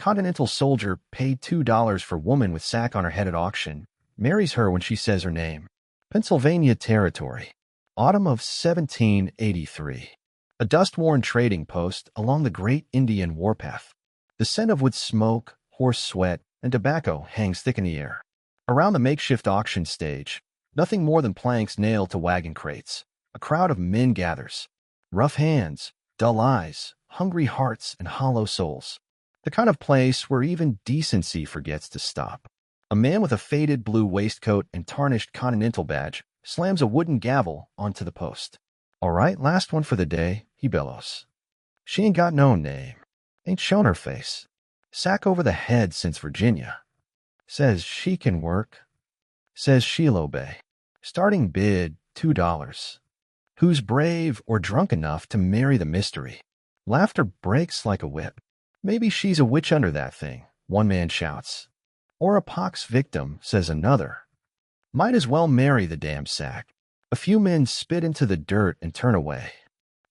Continental Soldier Paid $2 for woman with sack on her head at auction. Marries her when she says her name. Pennsylvania Territory. Autumn of 1783. A dust-worn trading post along the great Indian warpath. The scent of wood smoke, horse sweat, and tobacco hangs thick in the air. Around the makeshift auction stage, nothing more than planks nailed to wagon crates. A crowd of men gathers. Rough hands, dull eyes, hungry hearts, and hollow souls. The kind of place where even decency forgets to stop. A man with a faded blue waistcoat and tarnished Continental badge slams a wooden gavel onto the post. "All right, last one for the day," he bellows. "She ain't got no name. Ain't shown her face. Sack over the head since Virginia. Says she can work. Says she'll obey. Starting bid, $2. Who's brave or drunk enough to marry the mystery?" Laughter breaks like a whip. "Maybe she's a witch under that thing," one man shouts. "Or a pox victim," says another. "Might as well marry the damn sack." A few men spit into the dirt and turn away.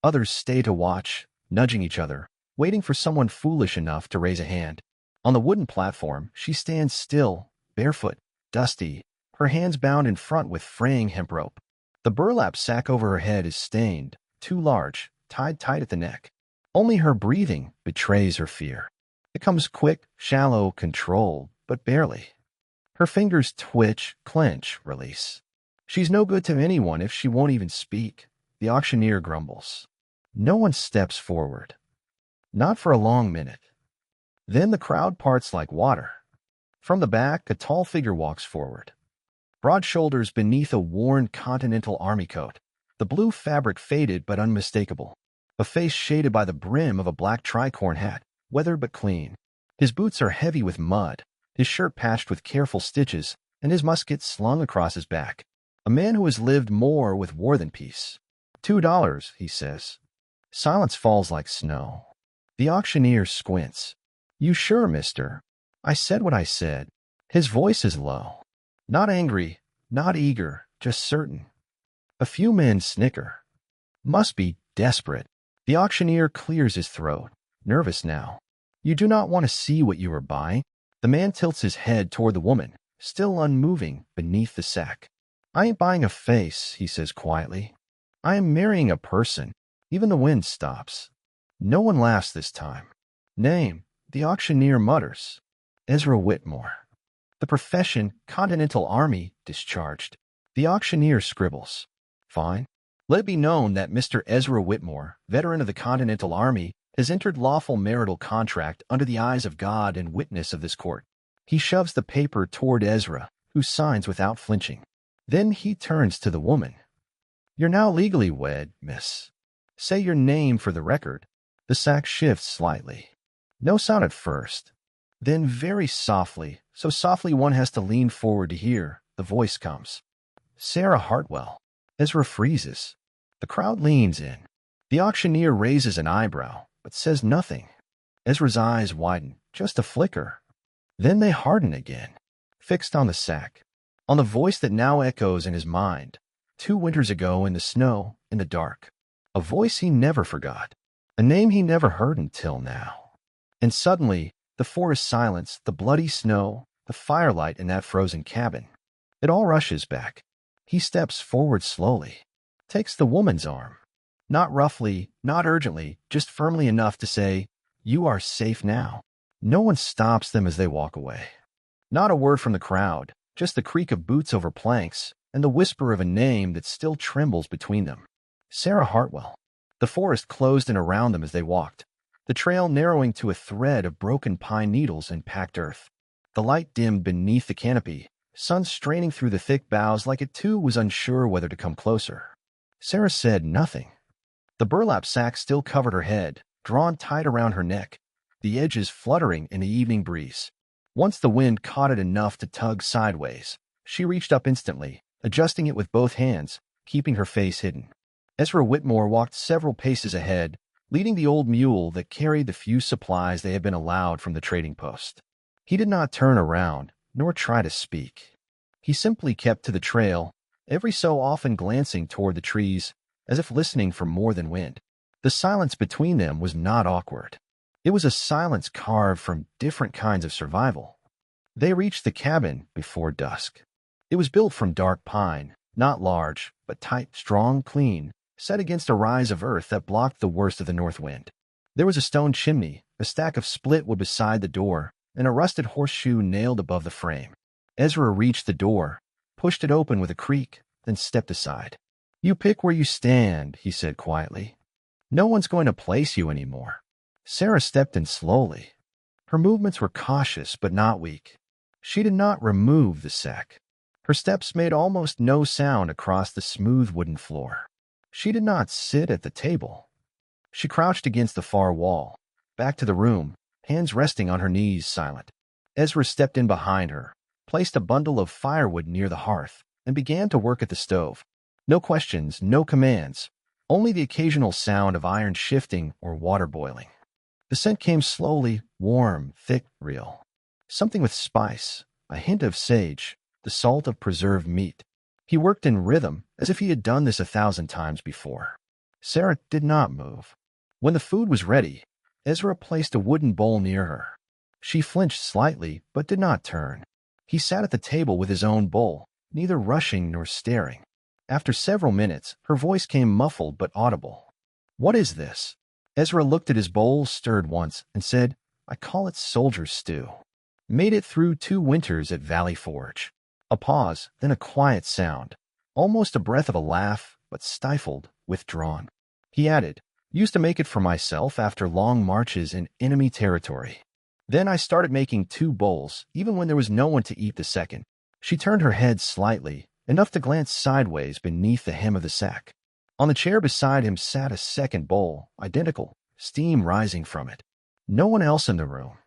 Others stay to watch, nudging each other, waiting for someone foolish enough to raise a hand. On the wooden platform, she stands still, barefoot, dusty, her hands bound in front with fraying hemp rope. The burlap sack over her head is stained, too large, tied tight at the neck. Only her breathing betrays her fear. It comes quick, shallow, controlled, but barely. Her fingers twitch, clench, release. She's no good to anyone if she won't even speak, the auctioneer grumbles. No one steps forward. Not for a long minute. Then the crowd parts like water. From the back, a tall figure walks forward. Broad shoulders beneath a worn Continental Army coat, the blue fabric faded but unmistakable. A face shaded by the brim of a black tricorn hat, weathered but clean. His boots are heavy with mud, his shirt patched with careful stitches, and his musket slung across his back. A man who has lived more with war than peace. $2, he says. Silence falls like snow. The auctioneer squints. "You sure, mister? I said what I said." His voice is low. Not angry, not eager, just certain. A few men snicker. Must be desperate. The auctioneer clears his throat, nervous now. "You do not want to see what you are buying?" The man tilts his head toward the woman, still unmoving beneath the sack. "I ain't buying a face," he says quietly. "I am marrying a person." Even the wind stops. No one laughs this time. "Name," the auctioneer mutters. "Ezra Whitmore." The profession, Continental Army, discharged. The auctioneer scribbles. "Fine. Let it be known that Mr. Ezra Whitmore, veteran of the Continental Army, has entered lawful marital contract under the eyes of God and witness of this court." He shoves the paper toward Ezra, who signs without flinching. Then he turns to the woman. "You're now legally wed, miss. Say your name for the record." The sack shifts slightly. No sound at first. Then very softly, so softly one has to lean forward to hear, the voice comes. "Sarah Hartwell." Ezra freezes. The crowd leans in. The auctioneer raises an eyebrow, but says nothing. Ezra's eyes widen, just a flicker. Then they harden again, fixed on the sack, on the voice that now echoes in his mind, 2 winters ago in the snow, in the dark. A voice he never forgot, a name he never heard until now. And suddenly, the forest silence, the bloody snow, the firelight in that frozen cabin. It all rushes back. He steps forward slowly, takes the woman's arm. Not roughly, not urgently, just firmly enough to say, "You are safe now." No one stops them as they walk away. Not a word from the crowd, just the creak of boots over planks and the whisper of a name that still trembles between them. Sarah Hartwell. The forest closed in around them as they walked, the trail narrowing to a thread of broken pine needles and packed earth. The light dimmed beneath the canopy, sun straining through the thick boughs like it too was unsure whether to come closer. Sarah said nothing. The burlap sack still covered her head, drawn tight around her neck, the edges fluttering in the evening breeze. Once the wind caught it enough to tug sideways, she reached up instantly, adjusting it with both hands, keeping her face hidden. Ezra Whitmore walked several paces ahead, leading the old mule that carried the few supplies they had been allowed from the trading post. He did not turn around, nor try to speak. He simply kept to the trail, every so often glancing toward the trees, as if listening for more than wind. The silence between them was not awkward. It was a silence carved from different kinds of survival. They reached the cabin before dusk. It was built from dark pine, not large, but tight, strong, clean, set against a rise of earth that blocked the worst of the north wind. There was a stone chimney, a stack of split wood beside the door, and a rusted horseshoe nailed above the frame. Ezra reached the door, pushed it open with a creak, then stepped aside. "You pick where you stand," he said quietly. "No one's going to place you anymore." Sarah stepped in slowly. Her movements were cautious but not weak. She did not remove the sack. Her steps made almost no sound across the smooth wooden floor. She did not sit at the table. She crouched against the far wall, back to the room, hands resting on her knees, silent. Ezra stepped in behind her, placed a bundle of firewood near the hearth, and began to work at the stove. No questions, no commands, only the occasional sound of iron shifting or water boiling. The scent came slowly, warm, thick, real. Something with spice, a hint of sage, the salt of preserved meat. He worked in rhythm, as if he had done this 1,000 times before. Sarah did not move. When the food was ready, Ezra placed a wooden bowl near her. She flinched slightly, but did not turn. He sat at the table with his own bowl, neither rushing nor staring. After several minutes, her voice came muffled but audible. "What is this?" Ezra looked at his bowl, stirred once, and said, "I call it soldier stew. Made it through 2 winters at Valley Forge." A pause, then a quiet sound, almost a breath of a laugh, but stifled, withdrawn. He added, "Used to make it for myself after long marches in enemy territory. Then I started making 2 bowls, even when there was no one to eat the second." She turned her head slightly, enough to glance sideways beneath the hem of the sack. On the chair beside him sat a second bowl, identical, steam rising from it. No one else in the room.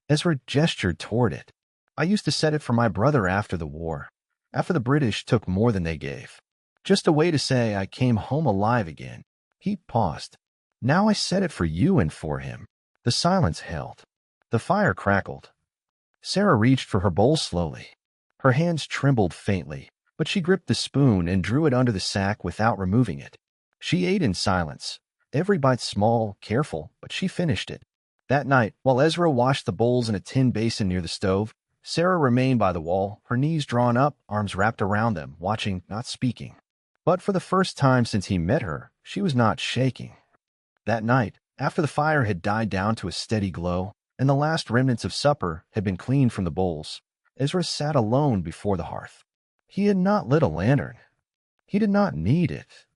Ezra gestured toward it. "I used to set it for my brother after the war, after the British took more than they gave. Just a way to say I came home alive again." He paused. "Now I set it for you and for him." The silence held. The fire crackled. Sarah reached for her bowl slowly. Her hands trembled faintly, but she gripped the spoon and drew it under the sack without removing it. She ate in silence, every bite small, careful, but she finished it. That night, while Ezra washed the bowls in a tin basin near the stove, Sarah remained by the wall, her knees drawn up, arms wrapped around them, watching, not speaking. But for the first time since he met her, she was not shaking. That night, after the fire had died down to a steady glow, and the last remnants of supper had been cleaned from the bowls, Ezra sat alone before the hearth. He had not lit a lantern. He did not need it.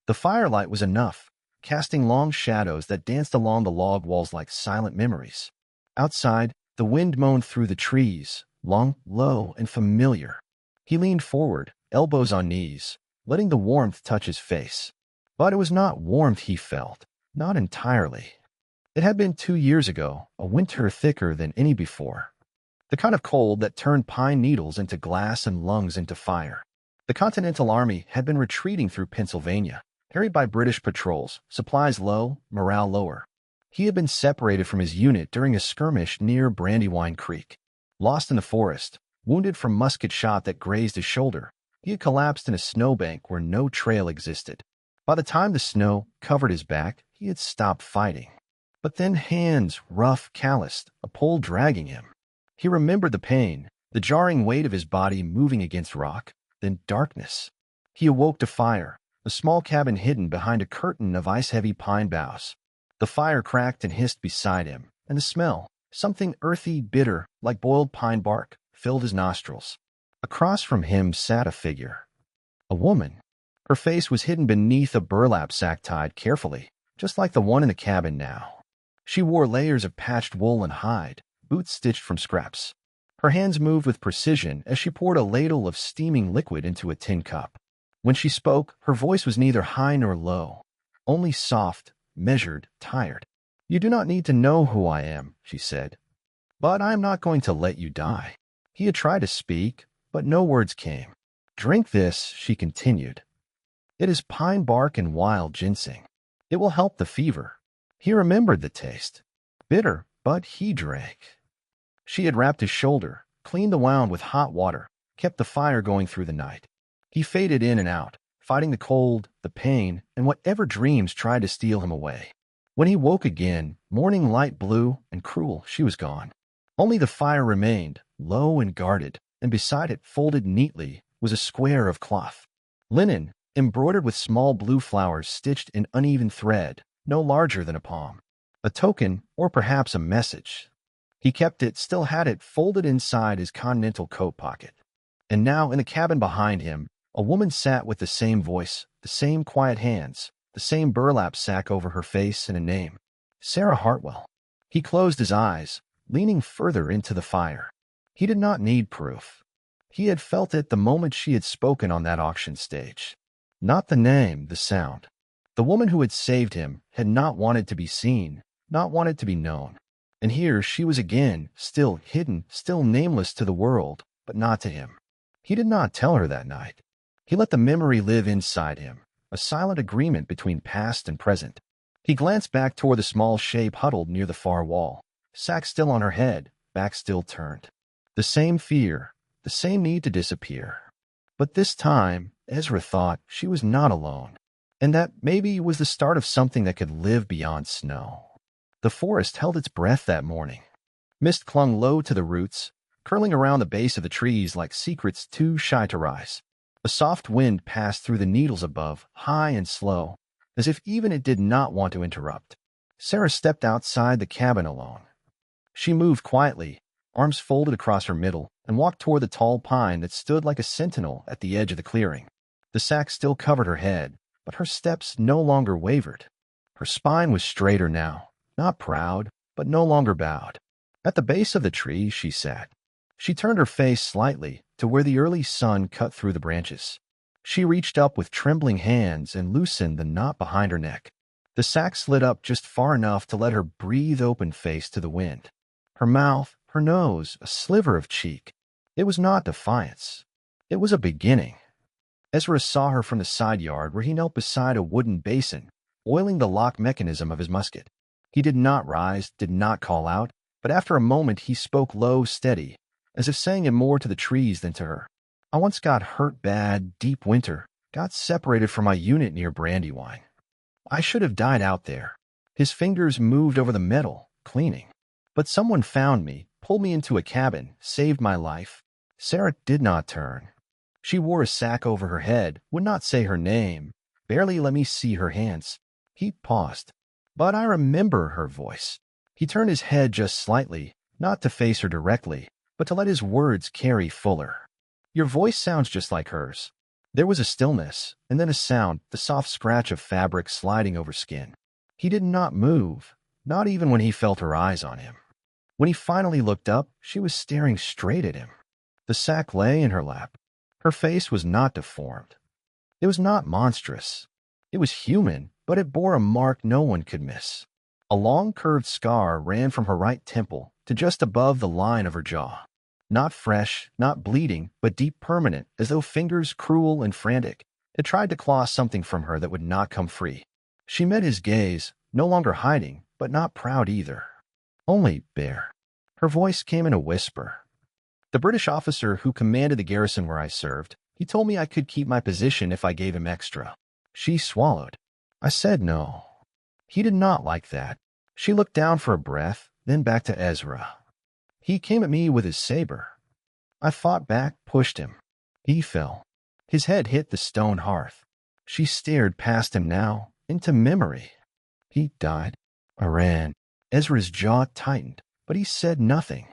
The firelight was enough, casting long shadows that danced along the log walls like silent memories. Outside, the wind moaned through the trees, long, low, and familiar. He leaned forward, elbows on knees, letting the warmth touch his face. But it was not warmth he felt, not entirely. It had been 2 years ago, a winter thicker than any before. The kind of cold that turned pine needles into glass and lungs into fire. The Continental Army had been retreating through Pennsylvania, harried by British patrols, supplies low, morale lower. He had been separated from his unit during a skirmish near Brandywine Creek. Lost in the forest, wounded from musket shot that grazed his shoulder, he had collapsed in a snowbank where no trail existed. By the time the snow covered his back, he had stopped fighting. But then hands, rough, calloused, a pole dragging him. He remembered the pain, the jarring weight of his body moving against rock, then darkness. He awoke to fire, a small cabin hidden behind a curtain of ice-heavy pine boughs. The fire cracked and hissed beside him, and the smell, something earthy, bitter, like boiled pine bark, filled his nostrils. Across from him sat a figure. A woman. Her face was hidden beneath a burlap sack tied carefully, just like the one in the cabin now. She wore layers of patched wool and hide, boots stitched from scraps. Her hands moved with precision as she poured a ladle of steaming liquid into a tin cup. When she spoke, her voice was neither high nor low, only soft, measured, tired. "You do not need to know who I am," she said. "But I am not going to let you die." He had tried to speak, but no words came. "Drink this," she continued. "It is pine bark and wild ginseng. It will help the fever." He remembered the taste. Bitter, but he drank. She had wrapped his shoulder, cleaned the wound with hot water, kept the fire going through the night. He faded in and out, fighting the cold, the pain, and whatever dreams tried to steal him away. When he woke again, morning light blue and cruel, she was gone. Only the fire remained, low and guarded, and beside it, folded neatly, was a square of cloth. Linen, embroidered with small blue flowers stitched in uneven thread, no larger than a palm. A token, or perhaps a message. He kept it, still had it, folded inside his Continental coat pocket. And now, in the cabin behind him, a woman sat with the same voice, the same quiet hands, the same burlap sack over her face, and a name. Sarah Hartwell. He closed his eyes, leaning further into the fire. He did not need proof. He had felt it the moment she had spoken on that auction stage. Not the name, the sound. The woman who had saved him had not wanted to be seen, not wanted to be known. And here she was again, still hidden, still nameless to the world, but not to him. He did not tell her that night. He let the memory live inside him, a silent agreement between past and present. He glanced back toward the small shape huddled near the far wall, sack still on her head, back still turned. The same fear, the same need to disappear. But this time, Ezra thought she was not alone, and that maybe was the start of something that could live beyond snow. The forest held its breath that morning. Mist clung low to the roots, curling around the base of the trees like secrets too shy to rise. A soft wind passed through the needles above, high and slow, as if even it did not want to interrupt. Sarah stepped outside the cabin alone. She moved quietly, arms folded across her middle, and walked toward the tall pine that stood like a sentinel at the edge of the clearing. The sack still covered her head, but her steps no longer wavered. Her spine was straighter now, not proud, but no longer bowed. At the base of the tree she sat. She turned her face slightly to where the early sun cut through the branches. She reached up with trembling hands and loosened the knot behind her neck. The sack slid up just far enough to let her breathe open face to the wind. Her mouth, her nose, a sliver of cheek. It was not defiance. It was a beginning. Ezra saw her from the side yard where he knelt beside a wooden basin, oiling the lock mechanism of his musket. He did not rise, did not call out, but after a moment he spoke low, steady, as if saying it more to the trees than to her. I once got hurt bad, deep winter, got separated from my unit near Brandywine. I should have died out there. His fingers moved over the metal, cleaning. But someone found me, pulled me into a cabin, saved my life. Sarah did not turn. She wore a sack over her head, would not say her name, barely let me see her hands. He paused. But I remember her voice. He turned his head just slightly, not to face her directly, but to let his words carry fuller. Your voice sounds just like hers. There was a stillness, and then a sound, the soft scratch of fabric sliding over skin. He did not move, not even when he felt her eyes on him. When he finally looked up, she was staring straight at him. The sack lay in her lap. Her face was not deformed. It was not monstrous. It was human, but it bore a mark no one could miss. A long curved scar ran from her right temple to just above the line of her jaw. Not fresh, not bleeding, but deep, permanent, as though fingers, cruel and frantic, had tried to claw something from her that would not come free. She met his gaze, no longer hiding, but not proud either. Only bare. Her voice came in a whisper. The British officer who commanded the garrison where I served, he told me I could keep my position if I gave him extra. She swallowed. I said no. He did not like that. She looked down for a breath, then back to Ezra. He came at me with his saber. I fought back, pushed him. He fell. His head hit the stone hearth. She stared past him now, into memory. He died. I ran. Ezra's jaw tightened, but he said nothing.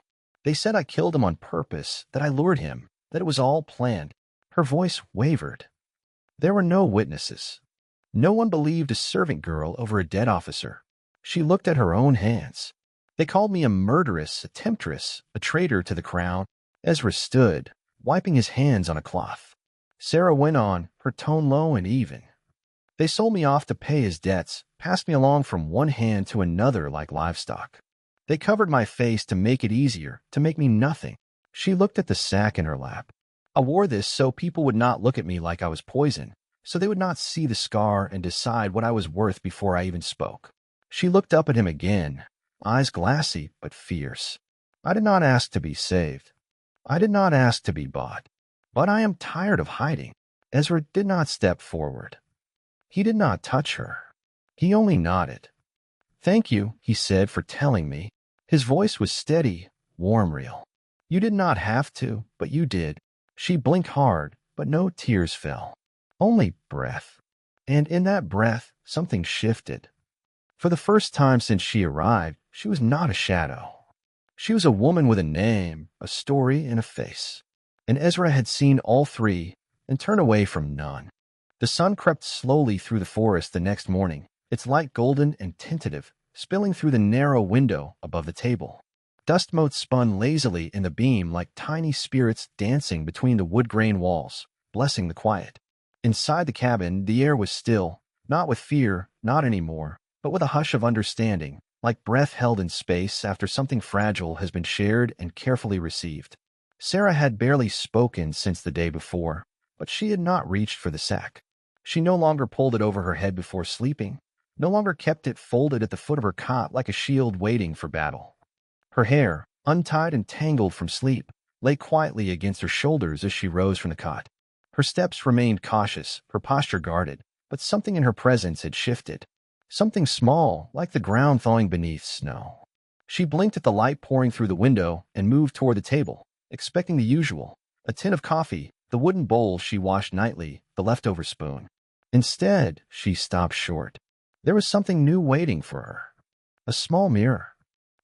They said I killed him on purpose, that I lured him, that it was all planned. Her voice wavered. There were no witnesses. No one believed a servant girl over a dead officer. She looked at her own hands. They called me a murderess, a temptress, a traitor to the crown. Ezra stood, wiping his hands on a cloth. Sarah went on, her tone low and even. They sold me off to pay his debts, passed me along from one hand to another like livestock. They covered my face to make it easier, to make me nothing. She looked at the sack in her lap. I wore this so people would not look at me like I was poison, so they would not see the scar and decide what I was worth before I even spoke. She looked up at him again, eyes glassy but fierce. I did not ask to be saved. I did not ask to be bought. But I am tired of hiding. Ezra did not step forward. He did not touch her. He only nodded. "Thank you," he said, "for telling me." His voice was steady, warm, real. "You did not have to, but you did." She blinked hard, but no tears fell. Only breath. And in that breath, something shifted. For the first time since she arrived, she was not a shadow. She was a woman with a name, a story, and a face. And Ezra had seen all three and turned away from none. The sun crept slowly through the forest the next morning, its light golden and tentative, spilling through the narrow window above the table. Dust motes spun lazily in the beam like tiny spirits dancing between the wood-grain walls, blessing the quiet. Inside the cabin, the air was still, not with fear, not anymore, but with a hush of understanding, like breath held in space after something fragile has been shared and carefully received. Sarah had barely spoken since the day before, but she had not reached for the sack. She no longer pulled it over her head before sleeping, no longer kept it folded at the foot of her cot like a shield waiting for battle. Her hair, untied and tangled from sleep, lay quietly against her shoulders as she rose from the cot. Her steps remained cautious, her posture guarded, but something in her presence had shifted. Something small, like the ground thawing beneath snow. She blinked at the light pouring through the window and moved toward the table, expecting the usual, a tin of coffee, the wooden bowl she washed nightly, the leftover spoon. Instead, she stopped short. There was something new waiting for her. A small mirror.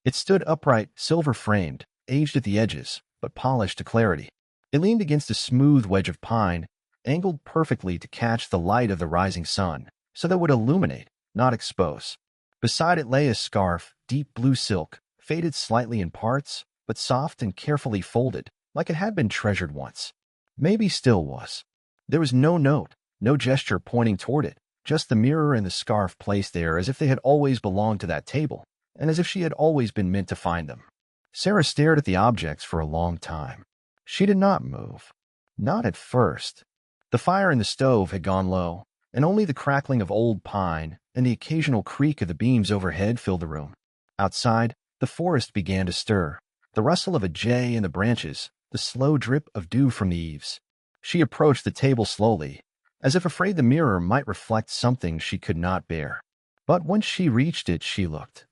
It stood upright, silver-framed, aged at the edges, but polished to clarity. It leaned against a smooth wedge of pine, angled perfectly to catch the light of the rising sun, so that it would illuminate, not expose. Beside it lay a scarf, deep blue silk, faded slightly in parts, but soft and carefully folded, like it had been treasured once. Maybe still was. There was no note, no gesture pointing toward it, just the mirror and the scarf placed there as if they had always belonged to that table, and as if she had always been meant to find them. Sarah stared at the objects for a long time. She did not move. Not at first. The fire in the stove had gone low, and only the crackling of old pine and the occasional creak of the beams overhead filled the room. Outside, the forest began to stir, the rustle of a jay in the branches, the slow drip of dew from the eaves. She approached the table slowly, as if afraid the mirror might reflect something she could not bear. But when she reached it, she looked.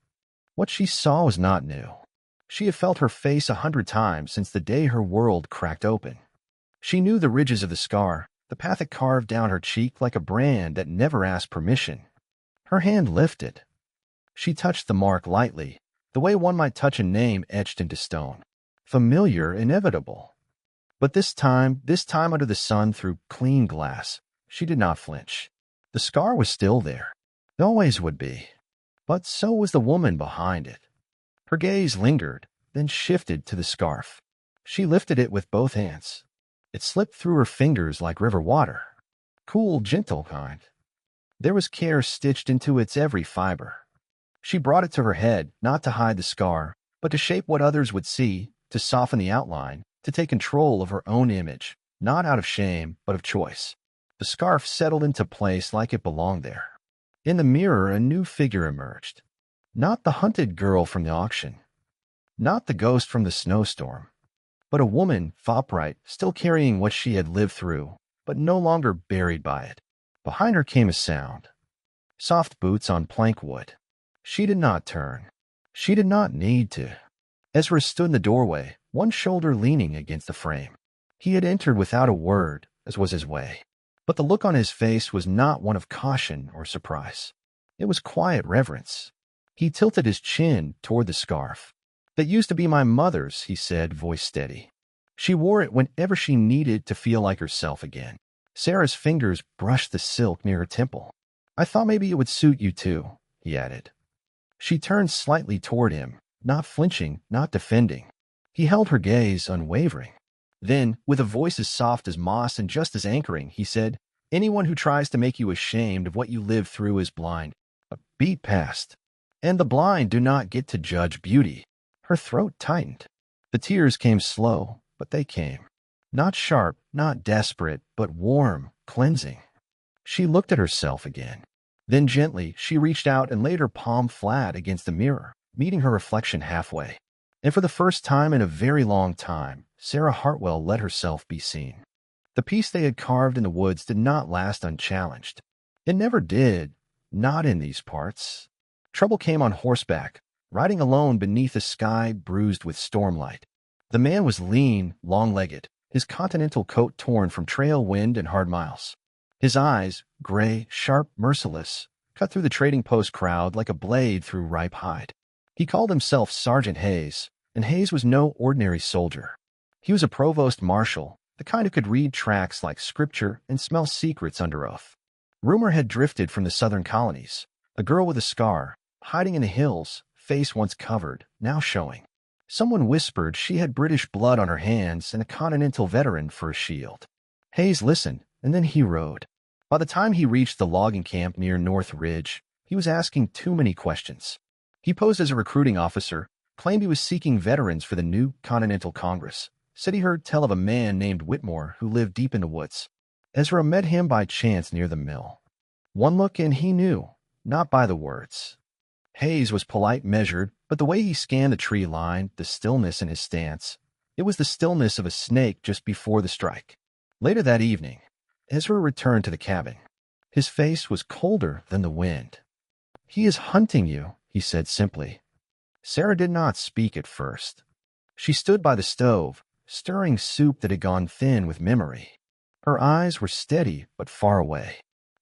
What she saw was not new. She had felt her face 100 times since the day her world cracked open. She knew the ridges of the scar, the path it carved down her cheek like a brand that never asked permission. Her hand lifted. She touched the mark lightly, the way one might touch a name etched into stone. Familiar, inevitable. But this time under the sun through clean glass, she did not flinch. The scar was still there. It always would be. But so was the woman behind it. Her gaze lingered, then shifted to the scarf. She lifted it with both hands. It slipped through her fingers like river water. Cool, gentle kind. There was care stitched into its every fiber. She brought it to her head, not to hide the scar, but to shape what others would see, to soften the outline, to take control of her own image, not out of shame, but of choice. The scarf settled into place like it belonged there. In the mirror, a new figure emerged. Not the hunted girl from the auction. Not the ghost from the snowstorm. But a woman, upright, still carrying what she had lived through, but no longer buried by it. Behind her came a sound. Soft boots on plank wood. She did not turn. She did not need to. Ezra stood in the doorway, one shoulder leaning against the frame. He had entered without a word, as was his way. But the look on his face was not one of caution or surprise. It was quiet reverence. He tilted his chin toward the scarf. "That used to be my mother's," he said, voice steady. She wore it whenever she needed to feel like herself again. Sarah's fingers brushed the silk near her temple. "I thought maybe it would suit you too," he added. She turned slightly toward him, not flinching, not defending. He held her gaze unwavering. Then, with a voice as soft as moss and just as anchoring, he said, "Anyone who tries to make you ashamed of what you lived through is blind. A beat past. And the blind do not get to judge beauty." Her throat tightened. The tears came slow, but they came. Not sharp, not desperate, but warm, cleansing. She looked at herself again. Then gently, she reached out and laid her palm flat against the mirror, meeting her reflection halfway. And for the first time in a very long time, Sarah Hartwell let herself be seen. The piece they had carved in the woods did not last unchallenged. It never did, not in these parts. Trouble came on horseback, riding alone beneath a sky bruised with stormlight. The man was lean, long-legged, his continental coat torn from trail wind and hard miles. His eyes, gray, sharp, merciless, cut through the trading post crowd like a blade through ripe hide. He called himself Sergeant Hayes, and Hayes was no ordinary soldier. He was a provost marshal, the kind who could read tracts like scripture and smell secrets under oath. Rumor had drifted from the southern colonies. A girl with a scar, hiding in the hills, face once covered, now showing. Someone whispered she had British blood on her hands and a Continental veteran for a shield. Hayes listened, and then he rode. By the time he reached the logging camp near North Ridge, he was asking too many questions. He posed as a recruiting officer, claimed he was seeking veterans for the new Continental Congress, said he heard tell of a man named Whitmore who lived deep in the woods. Ezra met him by chance near the mill. One look and he knew, not by the words. Hayes was polite, measured, but the way he scanned the tree line, the stillness in his stance, it was the stillness of a snake just before the strike. Later that evening, Ezra returned to the cabin. His face was colder than the wind. "He is hunting you," he said simply. Sarah did not speak at first. She stood by the stove, stirring soup that had gone thin with memory. Her eyes were steady but far away.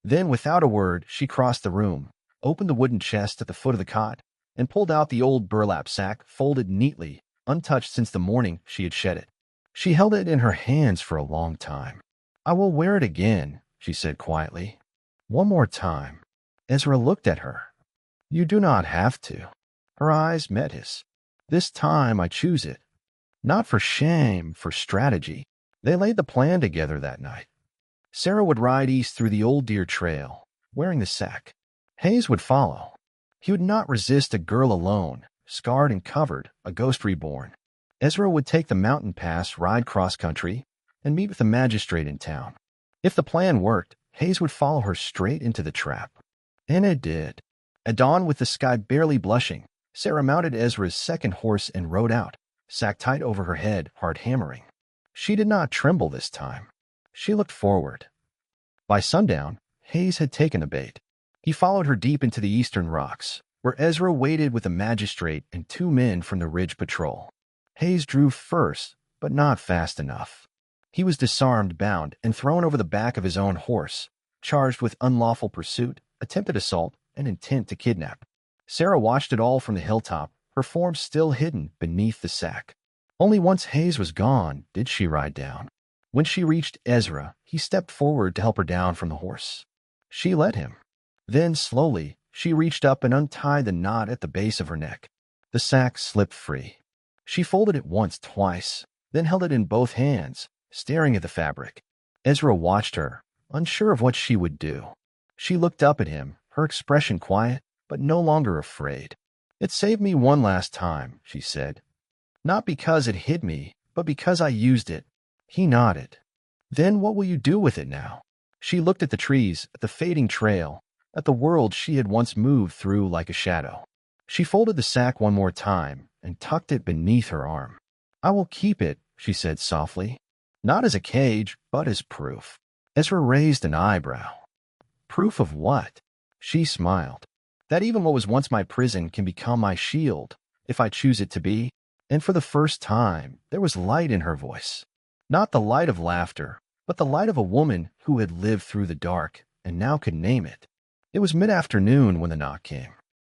Then, without a word, she crossed the room, opened the wooden chest at the foot of the cot, and pulled out the old burlap sack folded neatly, untouched since the morning she had shed it. She held it in her hands for a long time. "I will wear it again," she said quietly. "One more time." Ezra looked at her. "You do not have to." Her eyes met his. "This time I choose it. Not for shame, for strategy." They laid the plan together that night. Sarah would ride east through the old deer trail, wearing the sack. Hayes would follow. He would not resist a girl alone, scarred and covered, a ghost reborn. Ezra would take the mountain pass, ride cross-country, and meet with the magistrate in town. If the plan worked, Hayes would follow her straight into the trap. And it did. At dawn, with the sky barely blushing, Sarah mounted Ezra's second horse and rode out, sack tight over her head, heart hammering. She did not tremble this time. She looked forward. By sundown, Hayes had taken the bait. He followed her deep into the eastern rocks, where Ezra waited with a magistrate and 2 men from the Ridge Patrol. Hayes drew first, but not fast enough. He was disarmed, bound, and thrown over the back of his own horse, charged with unlawful pursuit, attempted assault, and intent to kidnap. Sarah watched it all from the hilltop, her form still hidden beneath the sack. Only once Hayes was gone did she ride down. When she reached Ezra, he stepped forward to help her down from the horse. She let him. Then, slowly, she reached up and untied the knot at the base of her neck. The sack slipped free. She folded it once, twice, then held it in both hands, staring at the fabric. Ezra watched her, unsure of what she would do. She looked up at him, her expression quiet, but no longer afraid. "It saved me one last time," she said. "Not because it hid me, but because I used it." He nodded. "Then what will you do with it now?" She looked at the trees, at the fading trail, at the world she had once moved through like a shadow. She folded the sack one more time and tucked it beneath her arm. "I will keep it," she said softly. "Not as a cage, but as proof." Ezra raised an eyebrow. "Proof of what?" She smiled. "That even what was once my prison can become my shield, if I choose it to be." And for the first time, there was light in her voice. Not the light of laughter, but the light of a woman who had lived through the dark and now could name it. It was mid-afternoon when the knock came.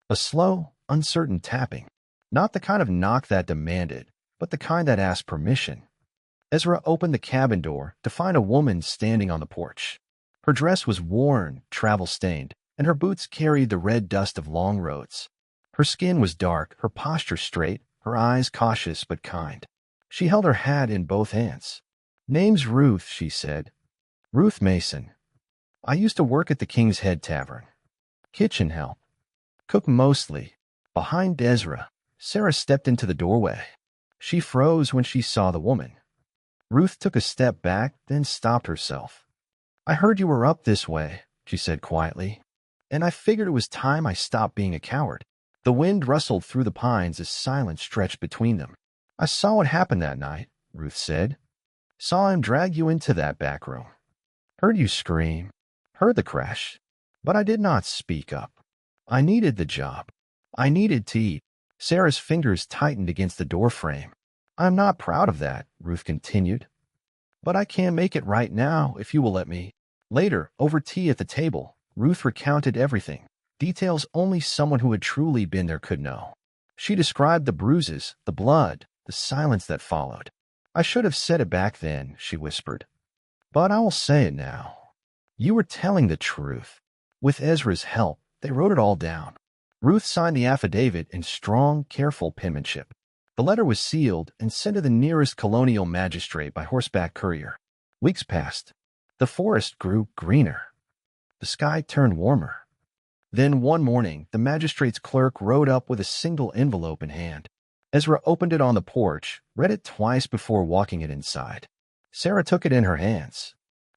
A slow, uncertain tapping. Not the kind of knock that demanded, but the kind that asked permission. Ezra opened the cabin door to find a woman standing on the porch. Her dress was worn, travel-stained, and her boots carried the red dust of long roads. Her skin was dark, her posture straight, her eyes cautious but kind. She held her hat in both hands. "Name's Ruth," she said. "Ruth Mason. I used to work at the King's Head Tavern. Kitchen help. Cook mostly." Behind Ezra, Sarah stepped into the doorway. She froze when she saw the woman. Ruth took a step back, then stopped herself. "I heard you were up this way," she said quietly, "and I figured it was time I stopped being a coward." The wind rustled through the pines as silence stretched between them. "I saw what happened that night," Ruth said. "Saw him drag you into that back room. Heard you scream. Heard the crash. But I did not speak up. I needed the job. I needed to eat. Sarah's fingers tightened against the doorframe. I'm not proud of that, Ruth continued. But I can make it right now, if you will let me. Later, over tea at the table, Ruth recounted everything, details only someone who had truly been there could know. She described the bruises, the blood, the silence that followed. I should have said it back then, she whispered. But I will say it now. You were telling the truth. With Ezra's help, they wrote it all down. Ruth signed the affidavit in strong, careful penmanship. The letter was sealed and sent to the nearest colonial magistrate by horseback courier. Weeks passed. The forest grew greener. The sky turned warmer. Then one morning, the magistrate's clerk rode up with a single envelope in hand. Ezra opened it on the porch, read it twice before walking it inside. Sarah took it in her hands.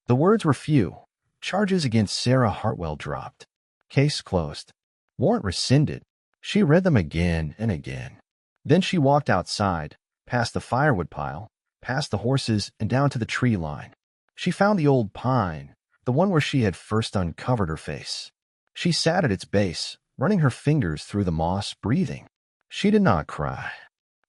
The words were few. Charges against Sarah Hartwell dropped. Case closed. Warrant rescinded. She read them again and again. Then she walked outside, past the firewood pile, past the horses, and down to the tree line. She found the old pine, the one where she had first uncovered her face. She sat at its base, running her fingers through the moss, breathing. She did not cry.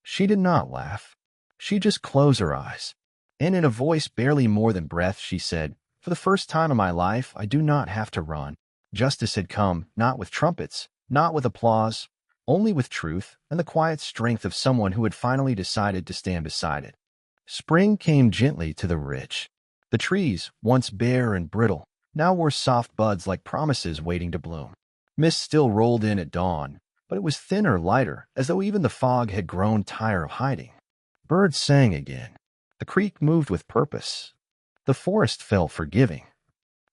She did not laugh. She just closed her eyes. And in a voice barely more than breath, she said, "For the first time in my life, I do not have to run." Justice had come, not with trumpets, not with applause, only with truth and the quiet strength of someone who had finally decided to stand beside it. Spring came gently to the ridge. The trees, once bare and brittle, now wore soft buds like promises waiting to bloom. Mist still rolled in at dawn, but it was thinner, lighter, as though even the fog had grown tired of hiding. Birds sang again. The creek moved with purpose. The forest felt forgiving.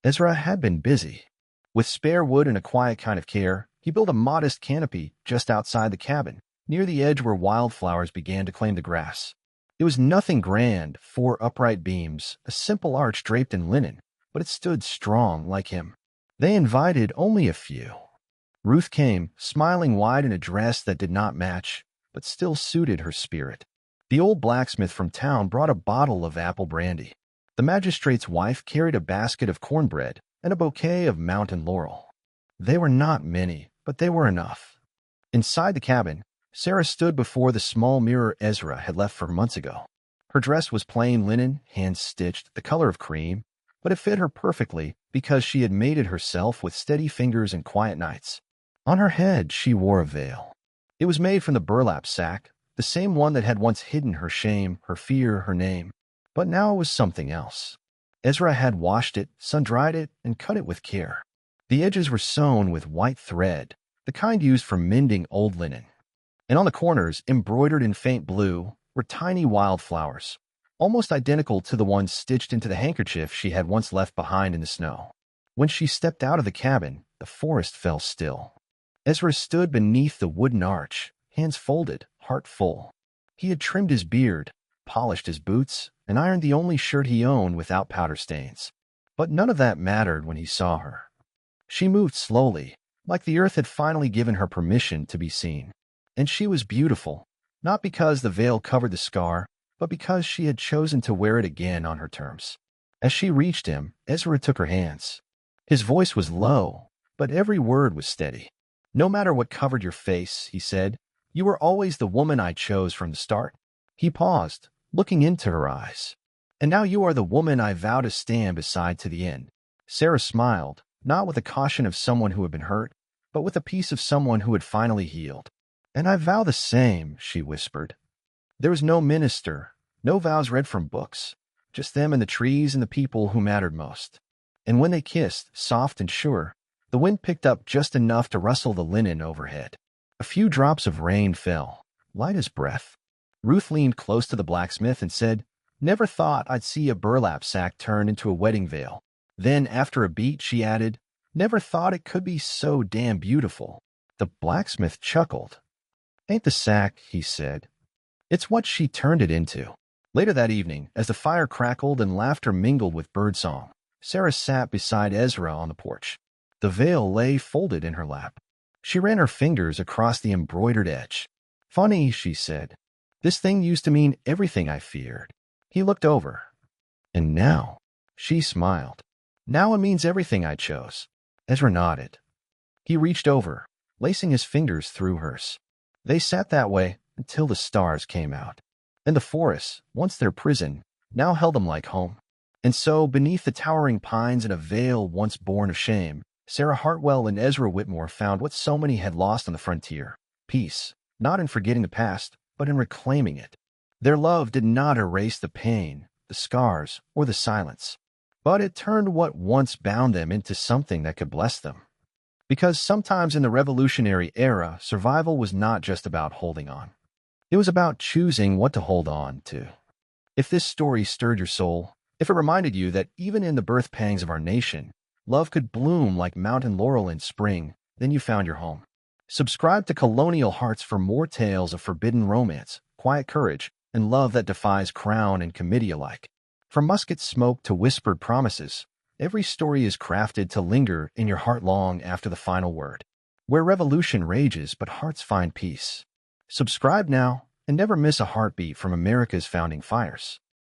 Ezra had been busy. With spare wood and a quiet kind of care, he built a modest canopy just outside the cabin, near the edge where wildflowers began to claim the grass. It was nothing grand, 4 upright beams, a simple arch draped in linen, but it stood strong like him. They invited only a few. Ruth came, smiling wide in a dress that did not match, but still suited her spirit. The old blacksmith from town brought a bottle of apple brandy. The magistrate's wife carried a basket of cornbread and a bouquet of mountain laurel. They were not many, but they were enough. Inside the cabin, Sarah stood before the small mirror Ezra had left for months ago. Her dress was plain linen, hand-stitched, the color of cream, but it fit her perfectly because she had made it herself with steady fingers and quiet nights. On her head, she wore a veil. It was made from the burlap sack, the same one that had once hidden her shame, her fear, her name. But now it was something else. Ezra had washed it, sun-dried it, and cut it with care. The edges were sewn with white thread, the kind used for mending old linen. And on the corners, embroidered in faint blue, were tiny wildflowers, almost identical to the ones stitched into the handkerchief she had once left behind in the snow. When she stepped out of the cabin, the forest fell still. Ezra stood beneath the wooden arch, hands folded, heart full. He had trimmed his beard, polished his boots, and ironed the only shirt he owned without powder stains. But none of that mattered when he saw her. She moved slowly, like the earth had finally given her permission to be seen. And she was beautiful, not because the veil covered the scar, but because she had chosen to wear it again on her terms. As she reached him, Ezra took her hands. His voice was low, but every word was steady. "No matter what covered your face," he said, "you were always the woman I chose from the start." He paused, looking into her eyes. "And now you are the woman I vow to stand beside to the end." Sarah smiled, not with the caution of someone who had been hurt, but with the peace of someone who had finally healed. "And I vow the same," she whispered. There was no minister, no vows read from books, just them and the trees and the people who mattered most. And when they kissed, soft and sure, the wind picked up just enough to rustle the linen overhead. A few drops of rain fell, light as breath. Ruth leaned close to the blacksmith and said, "Never thought I'd see a burlap sack turn into a wedding veil." Then, after a beat, she added, "Never thought it could be so damn beautiful." The blacksmith chuckled. "Ain't the sack," he said. "It's what she turned it into." Later that evening, as the fire crackled and laughter mingled with birdsong, Sarah sat beside Ezra on the porch. The veil lay folded in her lap. She ran her fingers across the embroidered edge. "Funny," she said. "This thing used to mean everything I feared." He looked over. "And now?" She smiled. "Now it means everything I chose." Ezra nodded. He reached over, lacing his fingers through hers. They sat that way until the stars came out. And the forests, once their prison, now held them like home. And so, beneath the towering pines in a vale once born of shame, Sarah Hartwell and Ezra Whitmore found what so many had lost on the frontier: peace, not in forgetting the past, but in reclaiming it. Their love did not erase the pain, the scars, or the silence, but it turned what once bound them into something that could bless them. Because sometimes in the Revolutionary era, survival was not just about holding on. It was about choosing what to hold on to. If this story stirred your soul, if it reminded you that even in the birth pangs of our nation, love could bloom like mountain laurel in spring, then you found your home. Subscribe to Colonial Hearts for more tales of forbidden romance, quiet courage, and love that defies crown and committee alike. From musket smoke to whispered promises, every story is crafted to linger in your heart long after the final word. Where revolution rages but hearts find peace. Subscribe now and never miss a heartbeat from America's founding fires.